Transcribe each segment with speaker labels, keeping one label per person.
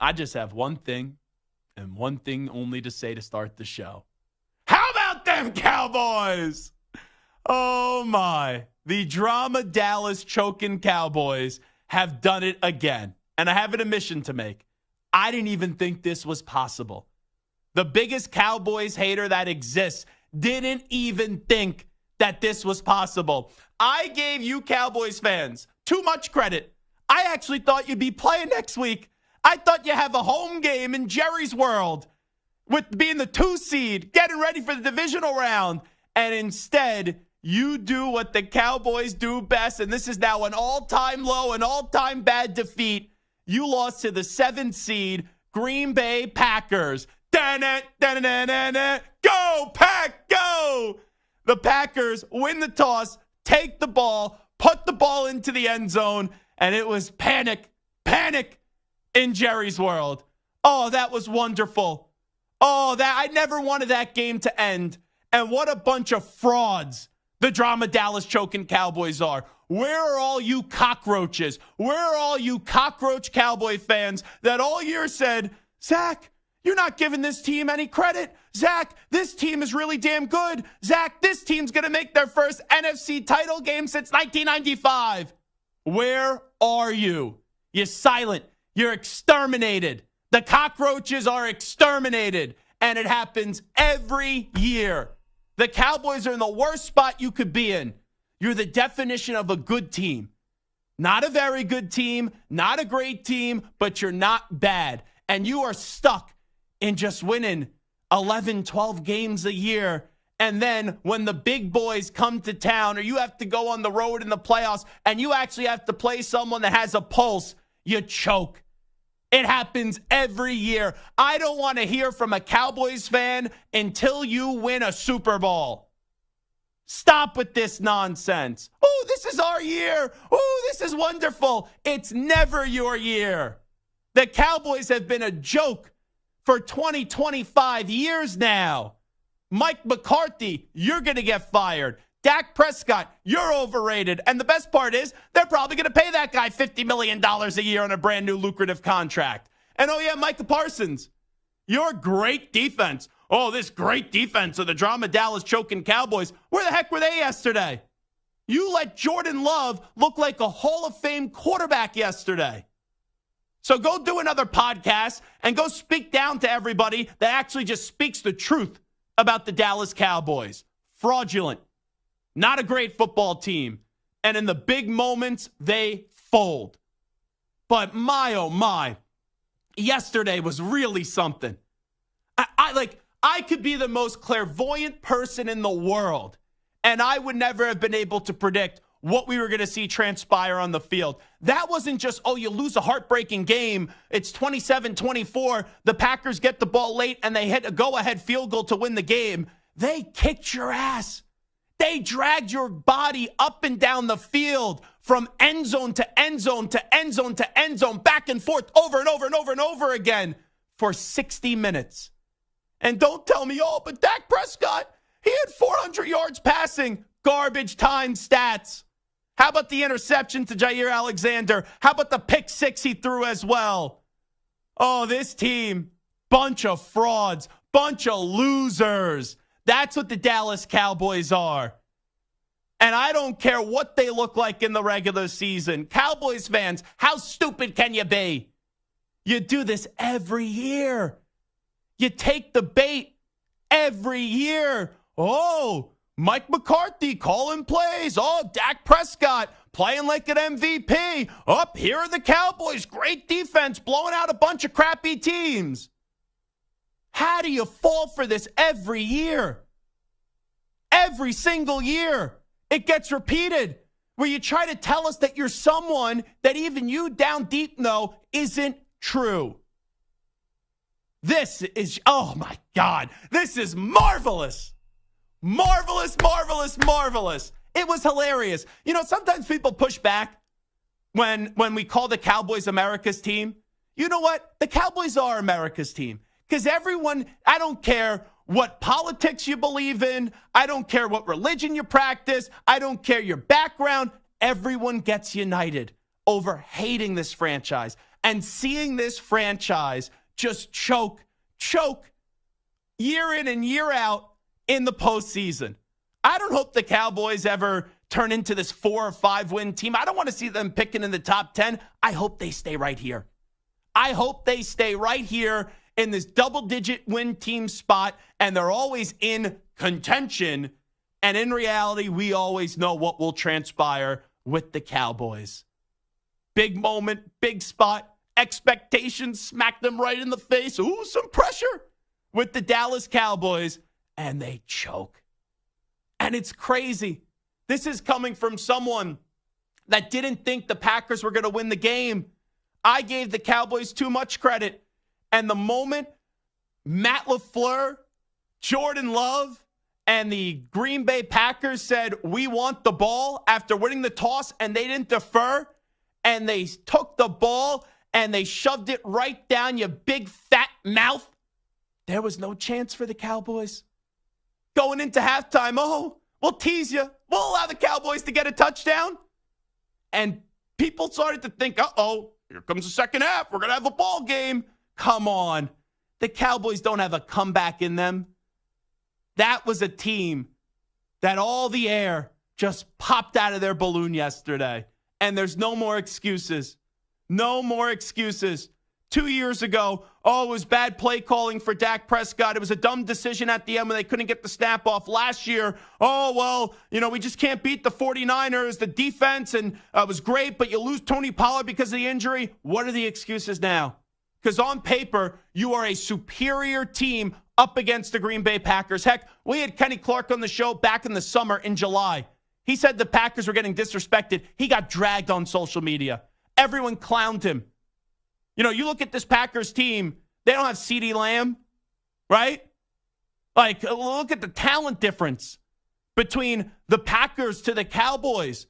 Speaker 1: I just have one thing and one thing only to say to start the show. How about them Cowboys? Oh, my. The drama Dallas choking Cowboys have done it again. And I have an admission to make. I didn't even think this was possible. The biggest Cowboys hater that exists didn't even think that this was possible. I gave you Cowboys fans too much credit. I actually thought you'd be playing next week. I thought you have a home game in Jerry's World with being the 2 seed, getting ready for the divisional round. And instead, you do what the Cowboys do best. And this is now an all-time low, an all-time bad defeat. You lost to the 7th seed, Green Bay Packers. Da-na-da-na-na-na. Go, Pack, go! The Packers win the toss, take the ball, put the ball into the end zone, and it was panic in Jerry's World. Oh, that was wonderful. Oh, I never wanted that game to end. And what a bunch of frauds the drama Dallas choking Cowboys are. Where are all you cockroaches? Where are all you cockroach Cowboy fans that all year said, Zach, you're not giving this team any credit. Zach, this team is really damn good. Zach, this team's going to make their first NFC title game since 1995. Where are you? You're silent. You're exterminated. The cockroaches are exterminated. And it happens every year. The Cowboys are in the worst spot you could be in. You're the definition of a good team. Not a very good team, not a great team, but you're not bad. And you are stuck in just winning 11, 12 games a year. And then when the big boys come to town or you have to go on the road in the playoffs and you actually have to play someone that has a pulse, you choke. It happens every year. I don't want to hear from a Cowboys fan until you win a Super Bowl. Stop with this nonsense. Oh, this is our year. Oh, this is wonderful. It's never your year. The Cowboys have been a joke for 20, 25 years now. Mike McCarthy, you're going to get fired. Dak Prescott, you're overrated. And the best part is they're probably going to pay that guy $50 million a year on a brand new lucrative contract. And oh yeah, Micah Parsons, your great defense. Oh, this great defense of the drama Dallas choking Cowboys. Where the heck were they yesterday? You let Jordan Love look like a Hall of Fame quarterback yesterday. So go do another podcast and go speak down to everybody that actually just speaks the truth about the Dallas Cowboys. Fraudulent. Not a great football team. And in the big moments, they fold. But my, oh my, yesterday was really something. I could be the most clairvoyant person in the world, and I would never have been able to predict what we were going to see transpire on the field. That wasn't just, oh, you lose a heartbreaking game. It's 27-24. The Packers get the ball late, and they hit a go-ahead field goal to win the game. They kicked your ass. They dragged your body up and down the field from end zone to end zone to end zone to end zone, back and forth, over and over and over and over again for 60 minutes. And don't tell me, oh, but Dak Prescott, he had 400 yards passing. Garbage time stats. How about the interception to Jair Alexander? How about the pick six he threw as well? Oh, this team, bunch of frauds, bunch of losers. That's what the Dallas Cowboys are. And I don't care what they look like in the regular season. Cowboys fans, how stupid can you be? You do this every year. You take the bait every year. Oh, Mike McCarthy calling plays. Oh, Dak Prescott playing like an MVP. Up here are the Cowboys. Great defense, blowing out a bunch of crappy teams. How do you fall for this every year? Every single year. It gets repeated. Where you try to tell us that you're someone that even you down deep know isn't true. This is, oh my God, this is marvelous. Marvelous, marvelous, marvelous. It was hilarious. You know, sometimes people push back when we call the Cowboys America's team. You know what? The Cowboys are America's team. Because everyone, I don't care what politics you believe in. I don't care what religion you practice. I don't care your background. Everyone gets united over hating this franchise. and seeing this franchise just choke year in and year out in the postseason. I don't hope the Cowboys ever turn into this 4 or 5 win team. I don't want to see them picking in the top 10. I hope they stay right here. I hope they stay right here in this double-digit win team spot, and they're always in contention. And in reality, we always know what will transpire with the Cowboys. Big moment, big spot, expectations, smack them right in the face. Ooh, some pressure with the Dallas Cowboys, and they choke. And it's crazy. This is coming from someone that didn't think the Packers were going to win the game. I gave the Cowboys too much credit. And the moment Matt LaFleur, Jordan Love, and the Green Bay Packers said, we want the ball after winning the toss, and they didn't defer, and they took the ball and they shoved it right down your big fat mouth, there was no chance for the Cowboys. Going into halftime, we'll tease you. We'll allow the Cowboys to get a touchdown. And people started to think, here comes the second half. We're going to have a ball game. Come on. The Cowboys don't have a comeback in them. That was a team that all the air just popped out of their balloon yesterday. And there's no more excuses. No more excuses. 2 years ago, it was bad play calling for Dak Prescott. It was a dumb decision at the end when they couldn't get the snap off. Last year, we just can't beat the 49ers. The defense was great, but you lose Tony Pollard because of the injury. What are the excuses now? Because on paper, you are a superior team up against the Green Bay Packers. Heck, we had Kenny Clark on the show back in the summer in July. He said the Packers were getting disrespected. He got dragged on social media. Everyone clowned him. You look at this Packers team, they don't have CeeDee Lamb, right? Like, look at the talent difference between the Packers to the Cowboys.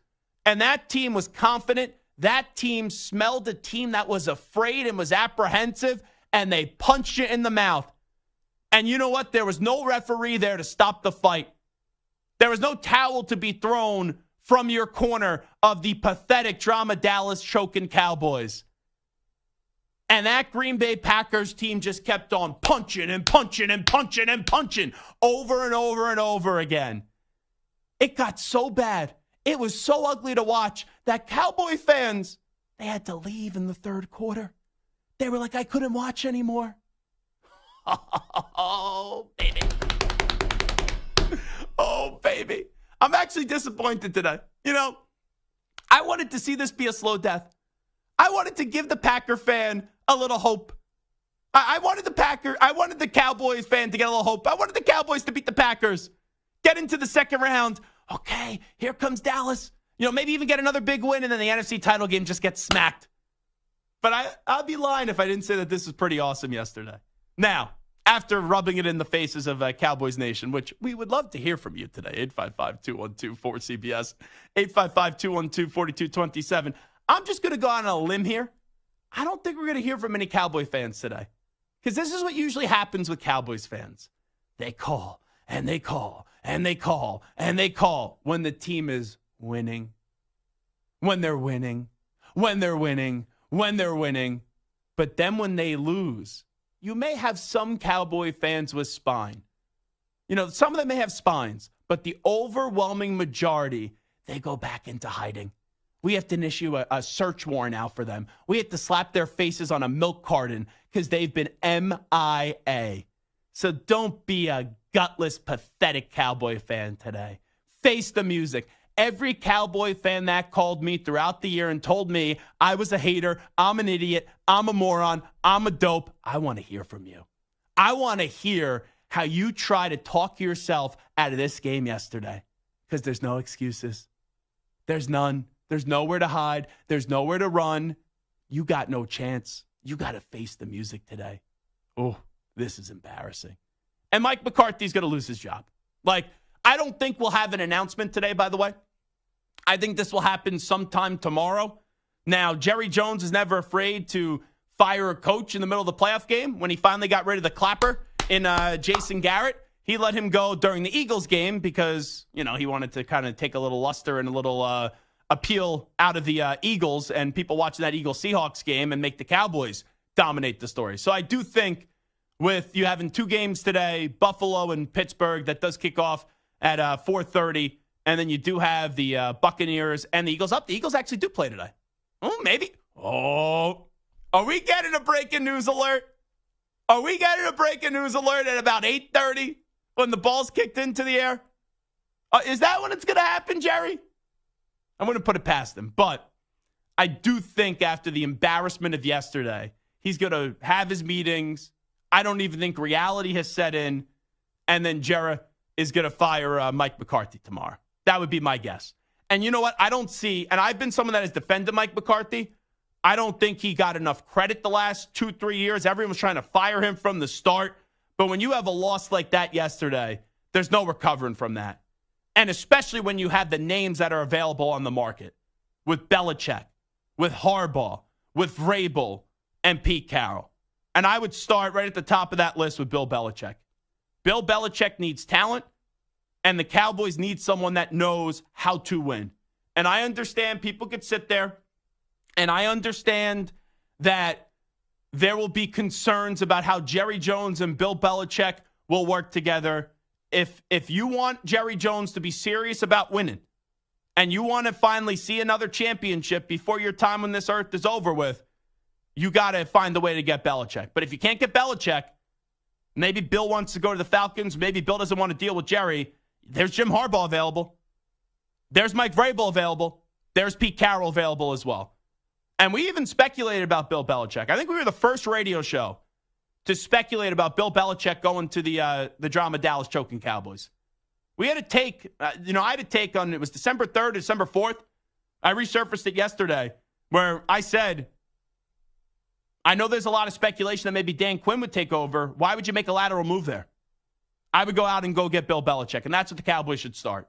Speaker 1: And that team was confident. That team smelled a team that was afraid and was apprehensive, and they punched you in the mouth. And you know what? There was no referee there to stop the fight. There was no towel to be thrown from your corner of the pathetic drama Dallas choking Cowboys. And that Green Bay Packers team just kept on punching and punching and punching and punching over and over and over again. It got so bad. It was so ugly to watch that Cowboy fans, they had to leave in the third quarter. They were like, I couldn't watch anymore. Oh, baby. Oh, baby. I'm actually disappointed today. I wanted to see this be a slow death. I wanted to give the Packer fan a little hope. I wanted the Cowboys fan to get a little hope. I wanted the Cowboys to beat the Packers. Get into the second round. Okay, here comes Dallas. Maybe even get another big win, and then the NFC title game just gets smacked. But I'd be lying if I didn't say that this was pretty awesome yesterday. Now, after rubbing it in the faces of Cowboys Nation, which we would love to hear from you today, 855-212-4CBS, 855-212-4227. I'm just going to go on a limb here. I don't think we're going to hear from any Cowboy fans today. Because this is what usually happens with Cowboys fans. They call, and they call, and they call, and they call when the team is winning. When they're winning. When they're winning. When they're winning. But then when they lose, you may have some Cowboy fans with spine. Some of them may have spines. But the overwhelming majority, they go back into hiding. We have to issue a search warrant out for them. We have to slap their faces on a milk carton because they've been MIA. So don't be a gutless, pathetic Cowboy fan today. Face the music. Every Cowboy fan that called me throughout the year and told me I was a hater, I'm an idiot, I'm a moron, I'm a dope, I want to hear from you. I want to hear how you try to talk yourself out of this game yesterday because there's no excuses. There's none. There's nowhere to hide. There's nowhere to run. You got no chance. You got to face the music today. Oh, this is embarrassing. And Mike McCarthy's going to lose his job. I don't think we'll have an announcement today, by the way. I think this will happen sometime tomorrow. Now, Jerry Jones is never afraid to fire a coach in the middle of the playoff game. When he finally got rid of the clapper in Jason Garrett, he let him go during the Eagles game because, he wanted to kind of take a little luster and a little appeal out of the Eagles and people watching that Eagles-Seahawks game and make the Cowboys dominate the story. So I do think with you having 2 games today, Buffalo and Pittsburgh, that does kick off at 4:30, and then you do have the Buccaneers and the Eagles up. The Eagles actually do play today. Oh, maybe. Oh, are we getting a breaking news alert? Are we getting a breaking news alert at about 8:30 when the ball's kicked into the air? Is that when it's going to happen, Jerry? I'm going to put it past him. But I do think after the embarrassment of yesterday, he's going to have his meetings. I don't even think reality has set in. And then Jerry is going to fire Mike McCarthy tomorrow. That would be my guess. And you know what? I don't see, and I've been someone that has defended Mike McCarthy. I don't think he got enough credit the last 2-3 years. Everyone was trying to fire him from the start. But when you have a loss like that yesterday, there's no recovering from that. And especially when you have the names that are available on the market with Belichick, with Harbaugh, with Vrabel, and Pete Carroll. And I would start right at the top of that list with Bill Belichick. Bill Belichick needs talent, and the Cowboys need someone that knows how to win. And I understand people could sit there, and I understand that there will be concerns about how Jerry Jones and Bill Belichick will work together. If you want Jerry Jones to be serious about winning, and you want to finally see another championship before your time on this earth is over with, you got to find a way to get Belichick. But if you can't get Belichick, maybe Bill wants to go to the Falcons. Maybe Bill doesn't want to deal with Jerry. There's Jim Harbaugh available. There's Mike Vrabel available. There's Pete Carroll available as well. And we even speculated about Bill Belichick. I think we were the first radio show to speculate about Bill Belichick going to the drama Dallas choking Cowboys. We had a take, I had a take on, it was December 3rd, December 4th. I resurfaced it yesterday where I said, I know there's a lot of speculation that maybe Dan Quinn would take over. Why would you make a lateral move there? I would go out and go get Bill Belichick, and that's what the Cowboys should start.